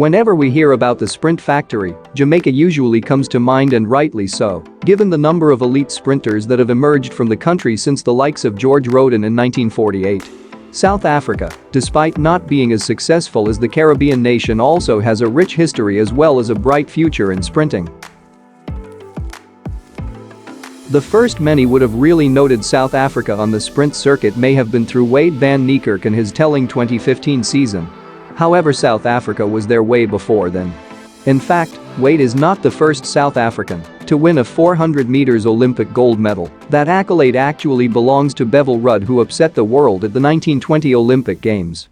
Whenever we hear about the sprint factory, Jamaica usually comes to mind, and rightly so, given the number of elite sprinters that have emerged from the country since the likes of George Roden in 1948. South Africa, despite not being as successful as the Caribbean nation, also has a rich history as well as a bright future in sprinting. The first many would have really noted South Africa on the sprint circuit may have been through Wade van Niekerk and his telling 2015 season. However, South Africa was there way before then. In fact, Wade is not the first South African to win a 400 meters Olympic gold medal. That accolade actually belongs to Bevel Rudd, who upset the world at the 1920 Olympic Games.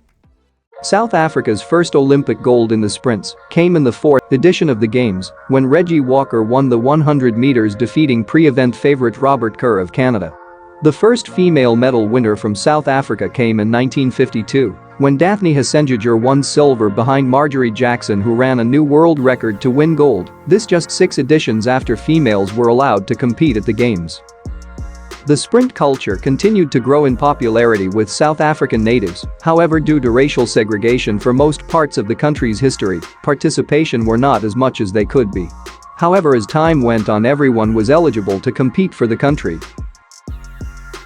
South Africa's first Olympic gold in the sprints came in the fourth edition of the Games when Reggie Walker won the 100 meters, defeating pre-event favorite Robert Kerr of Canada. The first female medal winner from South Africa came in 1952 when Daphne Hasenjager won silver behind Marjorie Jackson, who ran a new world record to win gold, this just 6 editions after females were allowed to compete at the Games. The sprint culture continued to grow in popularity with South African natives, however, due to racial segregation for most parts of the country's history, participation were not as much as they could be. However, as time went on, everyone was eligible to compete for the country.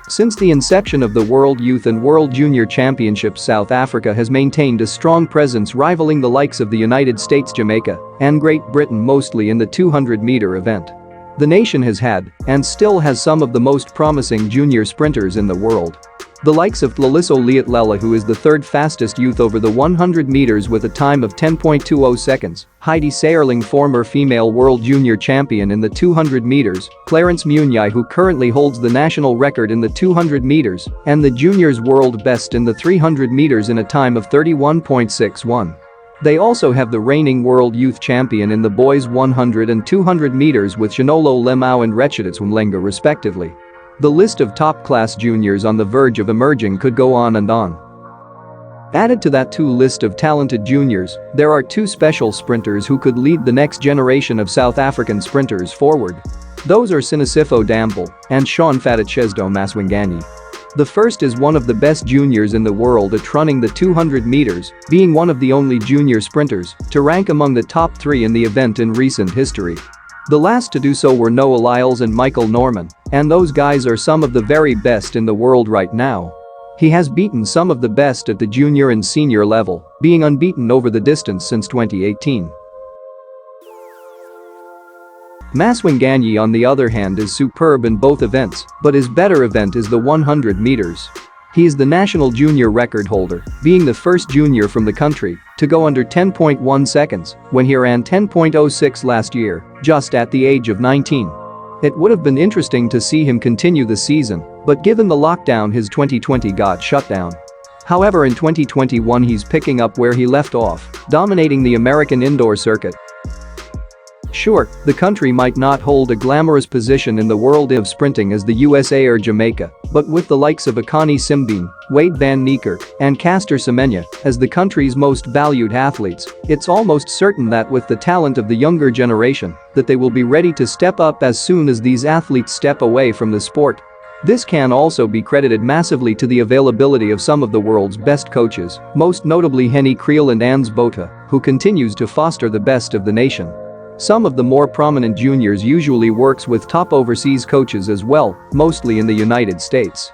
Since the inception of the World Youth and World Junior Championships, South Africa has maintained a strong presence, rivaling the likes of the United States, Jamaica, and Great Britain, mostly in the 200-meter event. The nation has had, and still has, some of the most promising junior sprinters in the world. The likes of Laliso Leotlela, who is the third fastest youth over the 100 meters with a time of 10.20 seconds, Heidi Sayerling, former female world junior champion in the 200 meters, Clarence Munyai, who currently holds the national record in the 200 meters, and the juniors world best in the 300 meters in a time of 31.61. They also have the reigning world youth champion in the boys 100 and 200 meters with Shanolo Lemau and Rechiditz Mlenga respectively. The list of top-class juniors on the verge of emerging could go on and on. Added to that list of talented juniors, there are 2 special sprinters who could lead the next generation of South African sprinters forward. Those are Sinisifo Damble and Sean Fatichezdo Maswingani. The first is one of the best juniors in the world at running the 200 meters, being one of the only junior sprinters to rank among the top 3 in the event in recent history. The last to do so were Noah Lyles and Michael Norman, and those guys are some of the very best in the world right now. He has beaten some of the best at the junior and senior level, being unbeaten over the distance since 2018. Maswingani, on the other hand, is superb in both events, but his better event is the 100 meters. He is the national junior record holder, being the first junior from the country to go under 10.1 seconds when he ran 10.06 last year, just at the age of 19. It would have been interesting to see him continue the season, but given the lockdown, his 2020 got shut down. However, in 2021 he's picking up where he left off, dominating the American indoor circuit. Sure, the country might not hold a glamorous position in the world of sprinting as the USA or Jamaica, but with the likes of Akani Simbine, Wade van Niekerk, and Caster Semenya as the country's most valued athletes, it's almost certain that with the talent of the younger generation, that they will be ready to step up as soon as these athletes step away from the sport. This can also be credited massively to the availability of some of the world's best coaches, most notably Henny Creel and Ans Botha, who continues to foster the best of the nation. Some of the more prominent juniors usually works with top overseas coaches as well, mostly in the United States.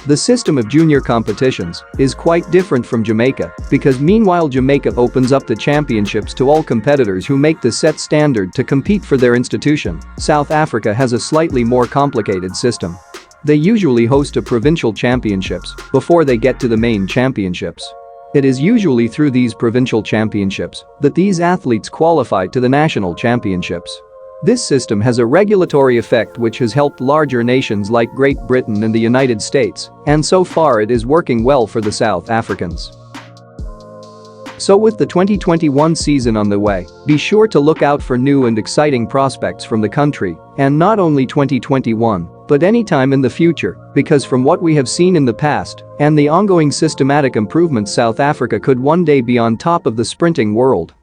The system of junior competitions is quite different from Jamaica because meanwhile Jamaica opens up the championships to all competitors who make the set standard to compete for their institution, South Africa has a slightly more complicated system. They usually host a provincial championships before they get to the main championships. It is usually through these provincial championships that these athletes qualify to the national championships. This system has a regulatory effect which has helped larger nations like Great Britain and the United States, and so far it is working well for the South Africans. So with the 2021 season on the way, be sure to look out for new and exciting prospects from the country, and not only 2021, but anytime in the future, because from what we have seen in the past and the ongoing systematic improvements, South Africa could one day be on top of the sprinting world.